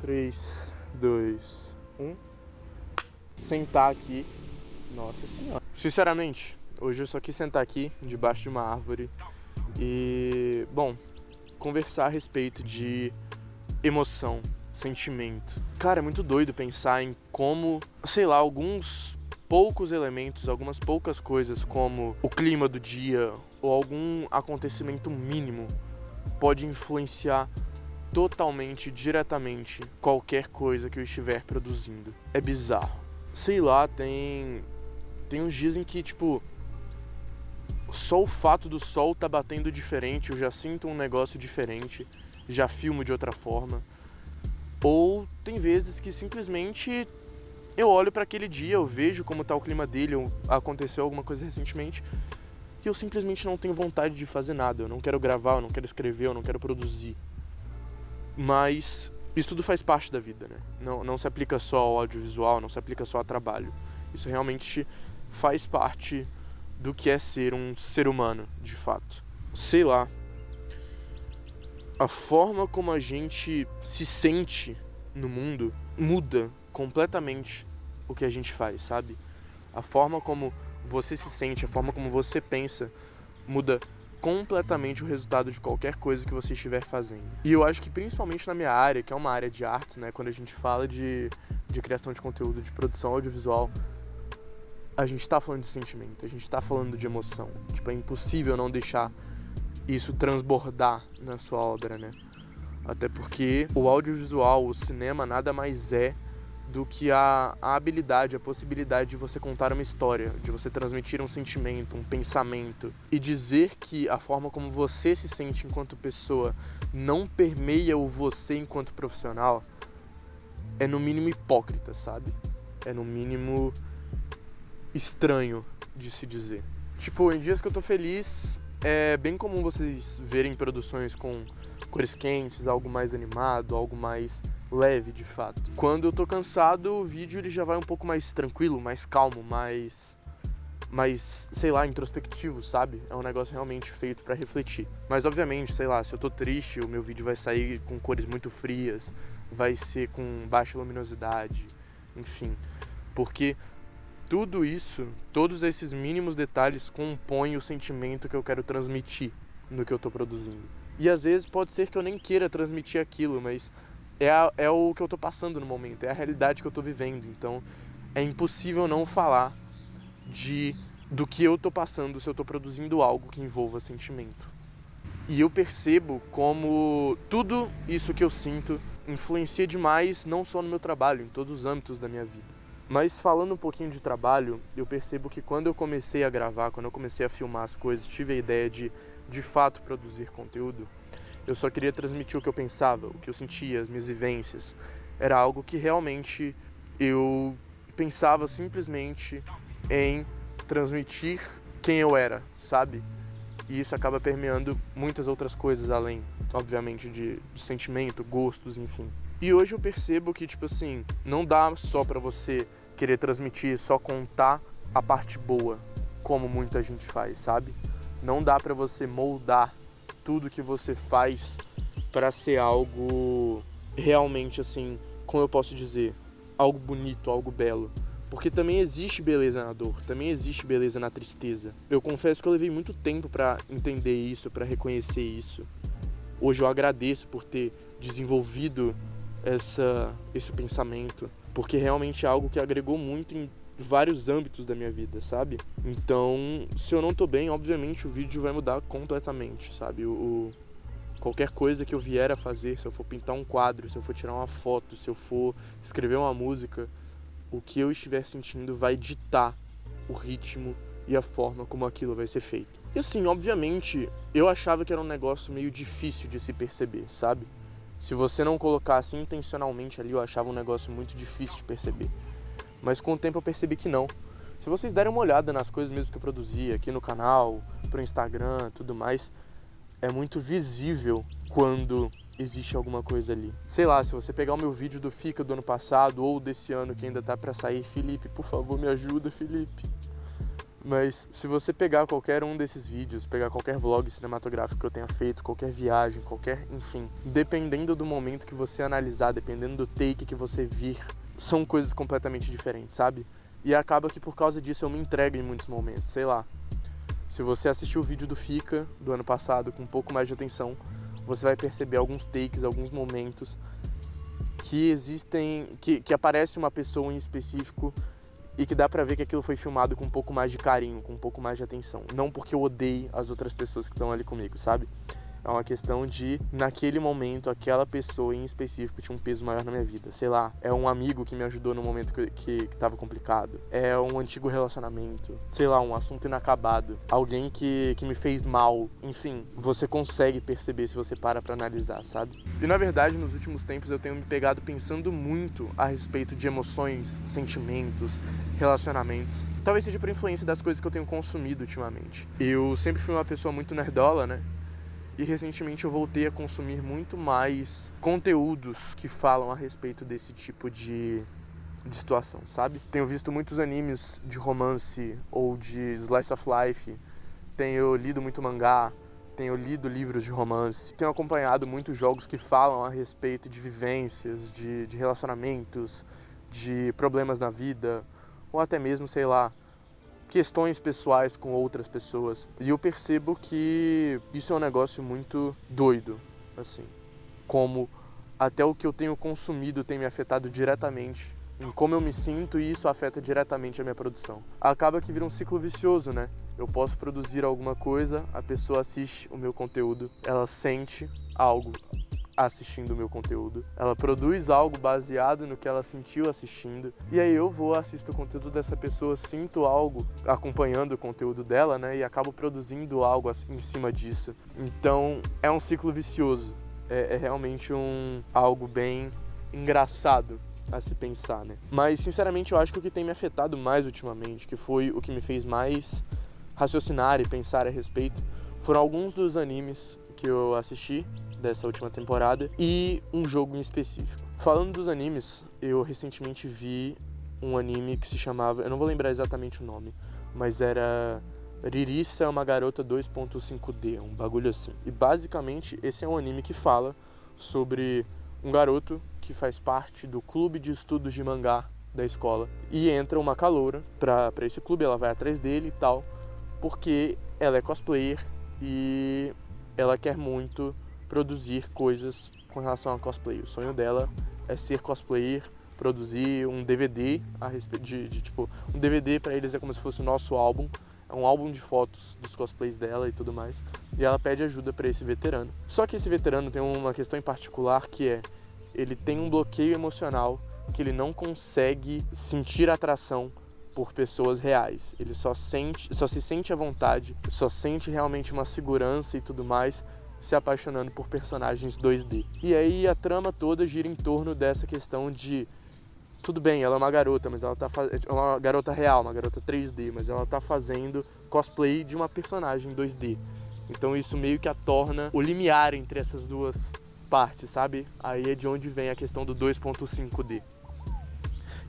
3, 2, 1. Sentar aqui. Nossa senhora. Sinceramente, hoje eu só quis sentar aqui, debaixo de uma árvore e, bom, conversar a respeito de emoção, sentimento. Cara, é muito doido pensar em como, sei lá, alguns poucos elementos, algumas poucas coisas como o clima do dia ou algum acontecimento mínimo pode influenciar totalmente, diretamente, qualquer coisa que eu estiver produzindo. É bizarro. Sei lá, tem uns dias em que, tipo, só o fato do sol tá batendo diferente, eu já sinto um negócio diferente, já filmo de outra forma. Ou tem vezes que simplesmente eu olho para aquele dia, eu vejo como tá o clima dele, ou aconteceu alguma coisa recentemente, e eu simplesmente não tenho vontade de fazer nada. Eu não quero gravar, eu não quero escrever, eu não quero produzir. Mas isso tudo faz parte da vida, né? Não se aplica só ao audiovisual, não se aplica só a trabalho. Isso realmente faz parte do que é ser um ser humano, de fato. Sei lá, a forma como a gente se sente no mundo muda completamente o que a gente faz, sabe? A forma como você se sente, a forma como você pensa muda completamente o resultado de qualquer coisa que você estiver fazendo. E eu acho que principalmente na minha área, que é uma área de artes, né, quando a gente fala de criação de conteúdo, de produção audiovisual, a gente tá falando de sentimento, a gente tá falando de emoção. Tipo, é impossível não deixar isso transbordar na sua obra, né? Até porque o audiovisual, o cinema, nada mais é do que a habilidade, a possibilidade de você contar uma história, de você transmitir um sentimento, um pensamento. E dizer que a forma como você se sente enquanto pessoa não permeia o você enquanto profissional é no mínimo hipócrita, sabe? É no mínimo estranho de se dizer. Tipo, em dias que eu tô feliz, é bem comum vocês verem produções com cores quentes, algo mais animado, algo mais leve, de fato. Quando eu tô cansado, o vídeo ele já vai um pouco mais tranquilo, mais calmo, mais, sei lá, introspectivo, sabe? É um negócio realmente feito pra refletir. Mas, obviamente, sei lá, se eu tô triste, o meu vídeo vai sair com cores muito frias, vai ser com baixa luminosidade, enfim. Porque tudo isso, todos esses mínimos detalhes compõem o sentimento que eu quero transmitir no que eu tô produzindo. E às vezes pode ser que eu nem queira transmitir aquilo, mas é o que eu tô passando no momento, é a realidade que eu tô vivendo. Então é impossível não falar do que eu tô passando se eu tô produzindo algo que envolva sentimento. E eu percebo como tudo isso que eu sinto influencia demais, não só no meu trabalho, em todos os âmbitos da minha vida. Mas falando um pouquinho de trabalho, eu percebo que quando eu comecei a gravar, quando eu comecei a filmar as coisas, tive a ideia de fato produzir conteúdo, eu só queria transmitir o que eu pensava, o que eu sentia, as minhas vivências. Era algo que realmente eu pensava simplesmente em transmitir quem eu era, sabe? E isso acaba permeando muitas outras coisas além, obviamente, de sentimento, gostos, enfim. E hoje eu percebo que, tipo assim, não dá só pra você querer transmitir, só contar a parte boa, como muita gente faz, sabe? Não dá pra você moldar tudo que você faz pra ser algo realmente, assim, como eu posso dizer, algo bonito, algo belo. Porque também existe beleza na dor, também existe beleza na tristeza. Eu confesso que eu levei muito tempo pra entender isso, pra reconhecer isso. Hoje eu agradeço por ter desenvolvido esse pensamento, porque realmente é algo que agregou muito em vários âmbitos da minha vida, sabe? Então, se eu não tô bem, obviamente o vídeo vai mudar completamente, sabe? Qualquer coisa que eu vier a fazer, se eu for pintar um quadro, se eu for tirar uma foto, se eu for escrever uma música, o que eu estiver sentindo vai ditar o ritmo e a forma como aquilo vai ser feito. E assim, obviamente, eu achava que era um negócio meio difícil de se perceber, sabe? Se você não colocasse intencionalmente ali, eu achava um negócio muito difícil de perceber. Mas com o tempo eu percebi que não. Se vocês derem uma olhada nas coisas mesmo que eu produzi aqui no canal, pro Instagram, tudo mais, é muito visível quando existe alguma coisa ali. Sei lá, se você pegar o meu vídeo do Fica do ano passado ou desse ano que ainda tá pra sair, Felipe, por favor, me ajuda, Felipe. Mas se você pegar qualquer um desses vídeos, pegar qualquer vlog cinematográfico que eu tenha feito, qualquer viagem, enfim, dependendo do momento que você analisar, dependendo do take que você vir, são coisas completamente diferentes, sabe? E acaba que por causa disso eu me entrego em muitos momentos, sei lá. Se você assistiu o vídeo do Fika do ano passado com um pouco mais de atenção, você vai perceber alguns takes, alguns momentos que existem, que aparece uma pessoa em específico e que dá pra ver que aquilo foi filmado com um pouco mais de carinho, com um pouco mais de atenção. Não porque eu odeie as outras pessoas que estão ali comigo, sabe? É uma questão de, naquele momento, aquela pessoa em específico tinha um peso maior na minha vida. Sei lá, é um amigo que me ajudou no momento que tava complicado. É um antigo relacionamento. Sei lá, um assunto inacabado. Alguém que me fez mal. Enfim, você consegue perceber se você para pra analisar, sabe? E na verdade, nos últimos tempos, eu tenho me pegado pensando muito a respeito de emoções, sentimentos, relacionamentos. Talvez seja por influência das coisas que eu tenho consumido ultimamente. Eu sempre fui uma pessoa muito nerdola, né? E recentemente eu voltei a consumir muito mais conteúdos que falam a respeito desse tipo de situação, sabe? Tenho visto muitos animes de romance ou de slice of life, tenho lido muito mangá, tenho lido livros de romance, tenho acompanhado muitos jogos que falam a respeito de vivências, de relacionamentos, de problemas na vida, ou até mesmo, sei lá, questões pessoais com outras pessoas. E eu percebo que isso é um negócio muito doido, assim. Como até o que eu tenho consumido tem me afetado diretamente em como eu me sinto, e isso afeta diretamente a minha produção. Acaba que vira um ciclo vicioso, né? Eu posso produzir alguma coisa, a pessoa assiste o meu conteúdo, ela sente algo assistindo o meu conteúdo, ela produz algo baseado no que ela sentiu assistindo, e aí eu vou, assisto o conteúdo dessa pessoa, sinto algo acompanhando o conteúdo dela, né, e acabo produzindo algo em cima disso. Então é um ciclo vicioso, é realmente algo bem engraçado a se pensar, né. Mas sinceramente eu acho que o que tem me afetado mais ultimamente, que foi o que me fez mais raciocinar e pensar a respeito, foram alguns dos animes que eu assisti dessa última temporada e um jogo em específico. Falando dos animes, eu recentemente vi um anime que se chamava, eu não vou lembrar exatamente o nome, mas era Ririssa é uma garota 2.5D, um bagulho assim. E basicamente esse é um anime que fala sobre um garoto que faz parte do clube de estudos de mangá da escola e entra uma caloura pra esse clube, ela vai atrás dele e tal, porque ela é cosplayer e ela quer muito produzir coisas com relação a cosplay. O sonho dela é ser cosplayer, produzir um DVD a respeito de tipo, um DVD pra eles é como se fosse o nosso álbum, é um álbum de fotos dos cosplays dela e tudo mais. E ela pede ajuda pra esse veterano. Só que esse veterano tem uma questão em particular que é, ele tem um bloqueio emocional que ele não consegue sentir atração por pessoas reais. Ele só se sente à vontade, só sente realmente uma segurança e tudo mais se apaixonando por personagens 2D. E aí a trama toda gira em torno dessa questão de, tudo bem, ela é uma garota, mas ela é uma garota real, uma garota 3D, mas ela tá fazendo cosplay de uma personagem 2D. Então isso meio que a torna o limiar entre essas duas partes, sabe? Aí é de onde vem a questão do 2.5D.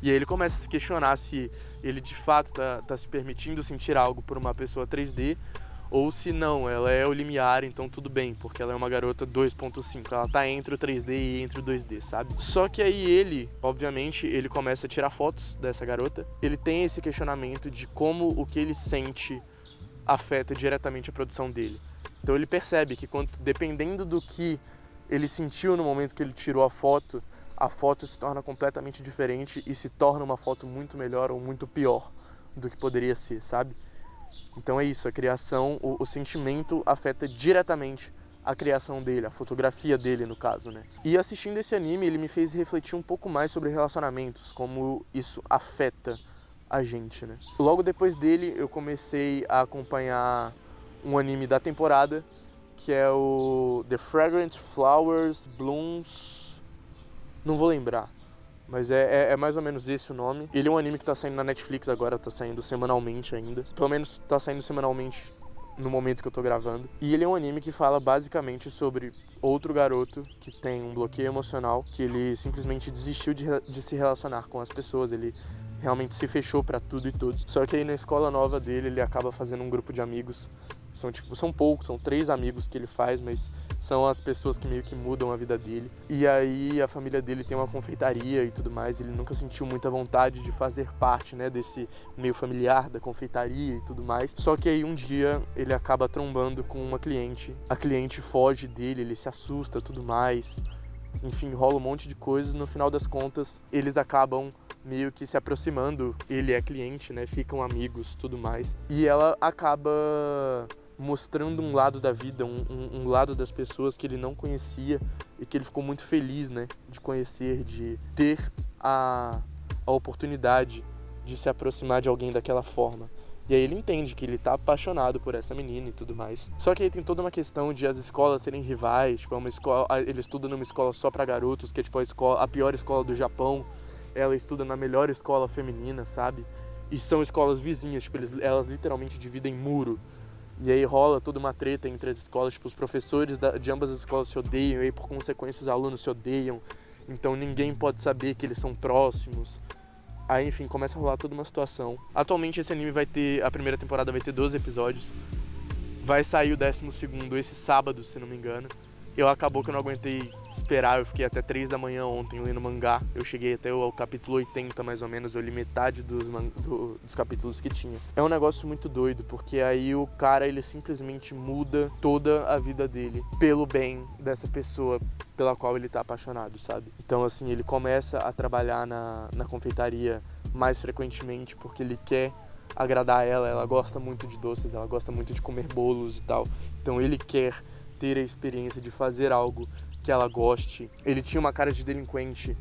E aí ele começa a se questionar se ele de fato tá se permitindo sentir algo por uma pessoa 3D, ou se não, ela é o limiar, então tudo bem, porque ela é uma garota 2.5, ela tá entre o 3D e entre o 2D, sabe? Só que aí ele, obviamente, ele começa a tirar fotos dessa garota, ele tem esse questionamento de como o que ele sente afeta diretamente a produção dele. Então ele percebe que dependendo do que ele sentiu no momento que ele tirou a foto se torna completamente diferente e se torna uma foto muito melhor ou muito pior do que poderia ser, sabe? Então é isso, a criação, o sentimento afeta diretamente a criação dele, a fotografia dele no caso, né? E assistindo esse anime, ele me fez refletir um pouco mais sobre relacionamentos, como isso afeta a gente, né? Logo depois dele, eu comecei a acompanhar um anime da temporada, que é o The Fragrant Flowers Blooms, não vou lembrar, mas é mais ou menos esse o nome. Ele é um anime que tá saindo na Netflix agora, tá saindo semanalmente ainda. Pelo menos tá saindo semanalmente no momento que eu tô gravando. E ele é um anime que fala basicamente sobre outro garoto que tem um bloqueio emocional, que ele simplesmente desistiu de se relacionar com as pessoas. Ele realmente se fechou pra tudo e todos. Só que aí na escola nova dele, ele acaba fazendo um grupo de amigos. São poucos, são 3 amigos que ele faz, mas são as pessoas que meio que mudam a vida dele. E aí a família dele tem uma confeitaria e tudo mais, ele nunca sentiu muita vontade de fazer parte, né, desse meio familiar da confeitaria e tudo mais. Só que aí um dia ele acaba trombando com uma cliente, a cliente foge dele, ele se assusta, tudo mais. Enfim, rola um monte de coisas, no final das contas eles acabam meio que se aproximando, ele é cliente, né, ficam amigos, tudo mais. E ela acaba mostrando um lado da vida, um lado das pessoas que ele não conhecia e que ele ficou muito feliz, né, de conhecer, de ter a oportunidade de se aproximar de alguém daquela forma. E aí ele entende que ele tá apaixonado por essa menina e tudo mais. Só que aí tem toda uma questão de as escolas serem rivais, tipo, é uma escola, ele estuda numa escola só pra garotos, que é tipo a pior escola do Japão. Ela estuda na melhor escola feminina, sabe? E são escolas vizinhas, tipo, elas literalmente dividem muro. E aí rola toda uma treta entre as escolas, tipo, os professores de ambas as escolas se odeiam, e aí por consequência os alunos se odeiam. Então ninguém pode saber que eles são próximos. Aí, enfim, começa a rolar toda uma situação. Atualmente esse anime a primeira temporada vai ter 12 episódios. Vai sair o 12º esse sábado, se não me engano. Acabou que eu não aguentei esperar, eu fiquei até 3 da manhã ontem lendo mangá. Eu cheguei até o capítulo 80, mais ou menos, eu li metade dos capítulos que tinha. É um negócio muito doido, porque aí o cara, ele simplesmente muda toda a vida dele pelo bem dessa pessoa pela qual ele tá apaixonado, sabe? Então, assim, ele começa a trabalhar na confeitaria mais frequentemente porque ele quer agradar ela gosta muito de doces, ela gosta muito de comer bolos e tal. Então ele quer ter a experiência de fazer algo que ela goste. Ele tinha uma cara de delinquente.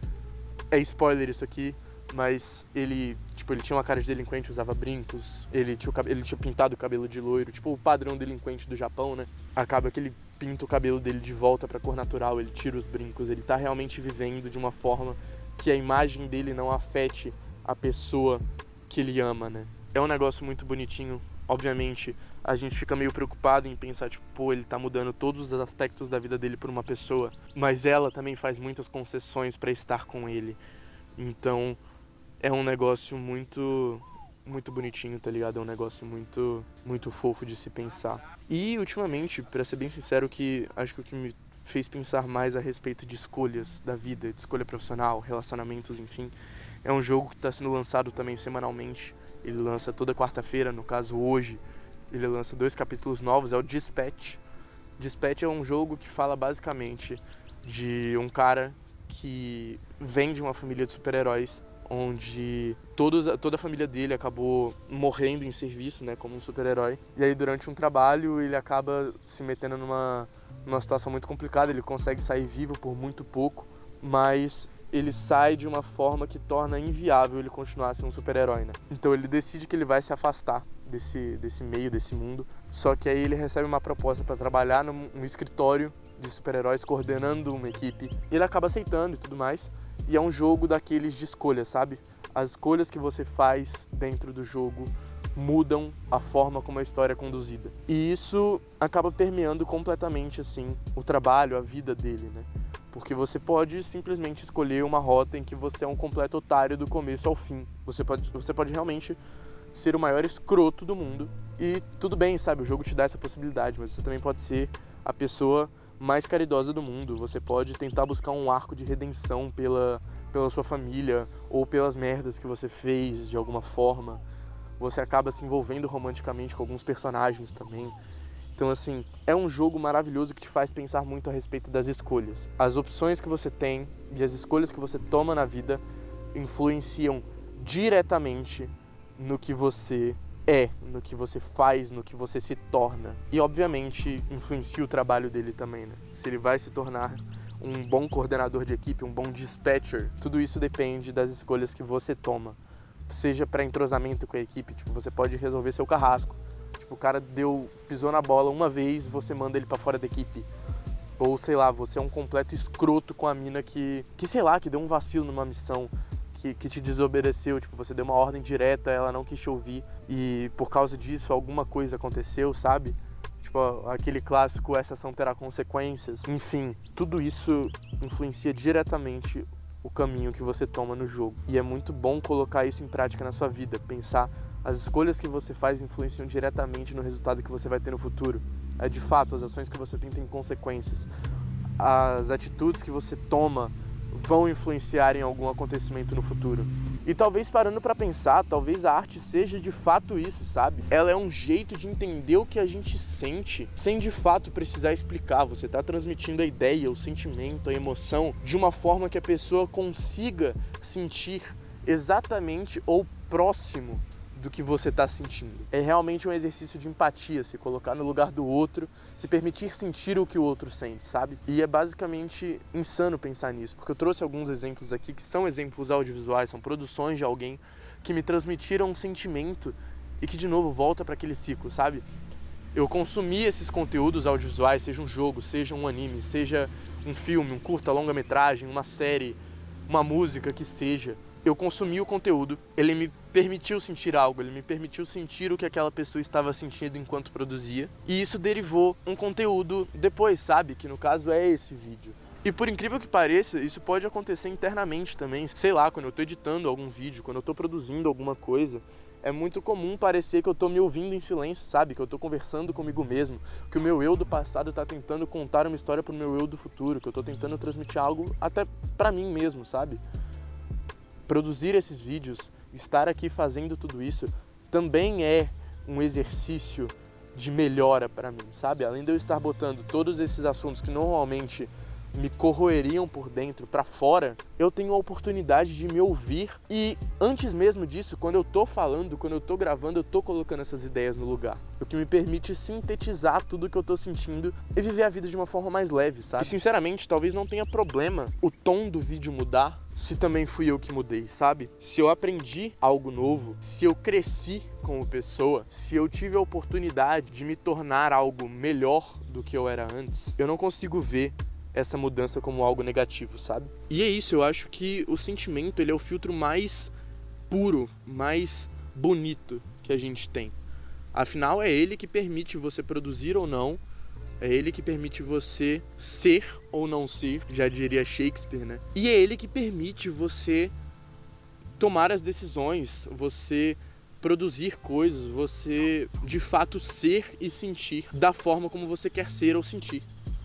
É spoiler isso aqui, mas ele tinha uma cara de delinquente, usava brincos, ele tinha pintado o cabelo de loiro, tipo o padrão delinquente do Japão, né? Acaba que ele pinta o cabelo dele de volta pra cor natural, ele tira os brincos, ele tá realmente vivendo de uma forma que a imagem dele não afete a pessoa que ele ama, né? É um negócio muito bonitinho. Obviamente, a gente fica meio preocupado em pensar, tipo, pô, ele tá mudando todos os aspectos da vida dele por uma pessoa, mas ela também faz muitas concessões pra estar com ele. Então, é um negócio muito bonitinho, tá ligado? É um negócio muito fofo de se pensar. E, ultimamente, pra ser bem sincero, acho que o que me fez pensar mais a respeito de escolhas da vida, de escolha profissional, relacionamentos, enfim, é um jogo que tá sendo lançado também semanalmente. Ele lança toda quarta-feira, no caso hoje, ele lança 2 capítulos novos, é o Dispatch. Dispatch é um jogo que fala basicamente de um cara que vem de uma família de super-heróis, onde toda a família dele acabou morrendo em serviço, né, como um super-herói. E aí durante um trabalho ele acaba se metendo numa situação muito complicada, ele consegue sair vivo por muito pouco, mas ele sai de uma forma que torna inviável ele continuar a ser um super-herói, né? Então ele decide que ele vai se afastar desse meio, desse mundo. Só que aí ele recebe uma proposta para trabalhar num escritório de super-heróis, coordenando uma equipe. Ele acaba aceitando e tudo mais. E é um jogo daqueles de escolha, sabe? As escolhas que você faz dentro do jogo mudam a forma como a história é conduzida. E isso acaba permeando completamente, assim, o trabalho, a vida dele, né? Porque você pode simplesmente escolher uma rota em que você é um completo otário do começo ao fim. Você pode realmente ser o maior escroto do mundo. E tudo bem, sabe? O jogo te dá essa possibilidade, mas você também pode ser a pessoa mais caridosa do mundo. Você pode tentar buscar um arco de redenção pela sua família ou pelas merdas que você fez de alguma forma. Você acaba se envolvendo romanticamente com alguns personagens também. Então, assim, é um jogo maravilhoso que te faz pensar muito a respeito das escolhas. As opções que você tem e as escolhas que você toma na vida influenciam diretamente no que você é, no que você faz, no que você se torna. E, obviamente, influencia o trabalho dele também, né? Se ele vai se tornar um bom coordenador de equipe, um bom dispatcher, tudo isso depende das escolhas que você toma. Seja para entrosamento com a equipe, tipo, você pode resolver seu carrasco. Tipo, o cara pisou na bola uma vez, você manda ele pra fora da equipe. Ou, sei lá, você é um completo escroto com a mina que sei lá, que deu um vacilo numa missão, que te desobedeceu. Tipo, você deu uma ordem direta, ela não quis te ouvir. E por causa disso, alguma coisa aconteceu, sabe? Tipo, aquele clássico, essa ação terá consequências. Enfim, tudo isso influencia diretamente o caminho que você toma no jogo. E é muito bom colocar isso em prática na sua vida, pensar as escolhas que você faz influenciam diretamente no resultado que você vai ter no futuro. De fato, as ações que você tem têm consequências. As atitudes que você toma vão influenciar em algum acontecimento no futuro. E talvez parando para pensar, talvez a arte seja de fato isso, sabe? Ela é um jeito de entender o que a gente sente, sem de fato precisar explicar. Você está transmitindo a ideia, o sentimento, a emoção, de uma forma que a pessoa consiga sentir exatamente ou próximo do que você está sentindo. É realmente um exercício de empatia, se colocar no lugar do outro, se permitir sentir o que o outro sente, sabe? E é basicamente insano pensar nisso, porque eu trouxe alguns exemplos aqui que são exemplos audiovisuais, são produções de alguém que me transmitiram um sentimento e que de novo volta para aquele ciclo, sabe? Eu consumi esses conteúdos audiovisuais, seja um jogo, seja um anime, seja um filme, um curta, longa-metragem, uma série, uma música, que seja. Eu consumi o conteúdo, ele me permitiu sentir algo, ele me permitiu sentir o que aquela pessoa estava sentindo enquanto produzia. E isso derivou um conteúdo depois, sabe? Que no caso é esse vídeo. E por incrível que pareça, isso pode acontecer internamente também. Sei lá, quando eu tô editando algum vídeo, quando eu tô produzindo alguma coisa, é muito comum parecer que eu tô me ouvindo em silêncio, sabe? Que eu tô conversando comigo mesmo, que o meu eu do passado tá tentando contar uma história pro meu eu do futuro, que eu tô tentando transmitir algo até pra mim mesmo, sabe? Produzir esses vídeos, estar aqui fazendo tudo isso, também é um exercício de melhora para mim, sabe? Além de eu estar botando todos esses assuntos que normalmente me corroeriam por dentro para fora, eu tenho a oportunidade de me ouvir e antes mesmo disso, quando eu tô falando, quando eu tô gravando, eu tô colocando essas ideias no lugar. O que me permite sintetizar tudo que eu tô sentindo e viver a vida de uma forma mais leve, sabe? E sinceramente, talvez não tenha problema o tom do vídeo mudar, se também fui eu que mudei, sabe? Se eu aprendi algo novo, se eu cresci como pessoa, se eu tive a oportunidade de me tornar algo melhor do que eu era antes, eu não consigo ver essa mudança como algo negativo, sabe? E é isso, eu acho que o sentimento, ele é o filtro mais puro, mais bonito que a gente tem. Afinal, é ele que permite você produzir ou não, é ele que permite você ser ou não ser, já diria Shakespeare, né? E é ele que permite você tomar as decisões, você produzir coisas, você de fato ser e sentir da forma como você quer ser ou sentir,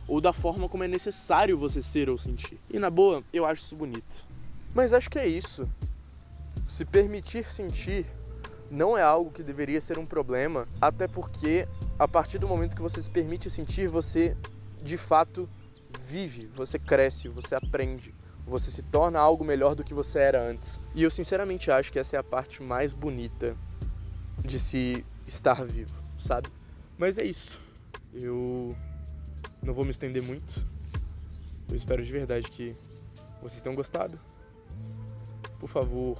ou da forma como é necessário você ser ou sentir. E na boa, eu acho isso bonito. Mas acho que é isso. Se permitir sentir não é algo que deveria ser um problema, até porque a partir do momento que você se permite sentir, você de fato vive, você cresce, você aprende, você se torna algo melhor do que você era antes. E eu sinceramente acho que essa é a parte mais bonita de se estar vivo, sabe? Mas é isso. Eu não vou me estender muito. Eu espero de verdade que vocês tenham gostado. Por favor,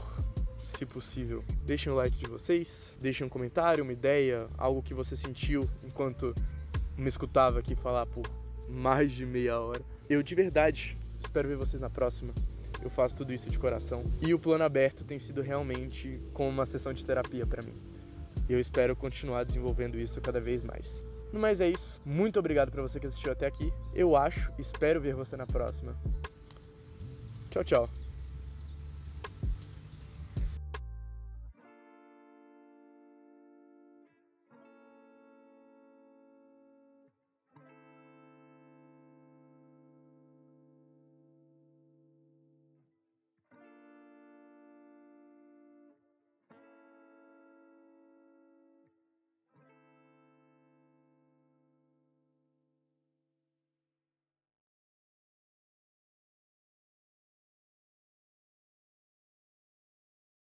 se possível, deixem o like de vocês, deixem um comentário, uma ideia, algo que você sentiu enquanto me escutava aqui falar por mais de meia hora. Eu de verdade espero ver vocês na próxima. Eu faço tudo isso de coração. E o Plano Aberto tem sido realmente como uma sessão de terapia pra mim. E eu espero continuar desenvolvendo isso cada vez mais. No mais é isso. Muito obrigado pra você que assistiu até aqui. Eu espero ver você na próxima. Tchau, tchau.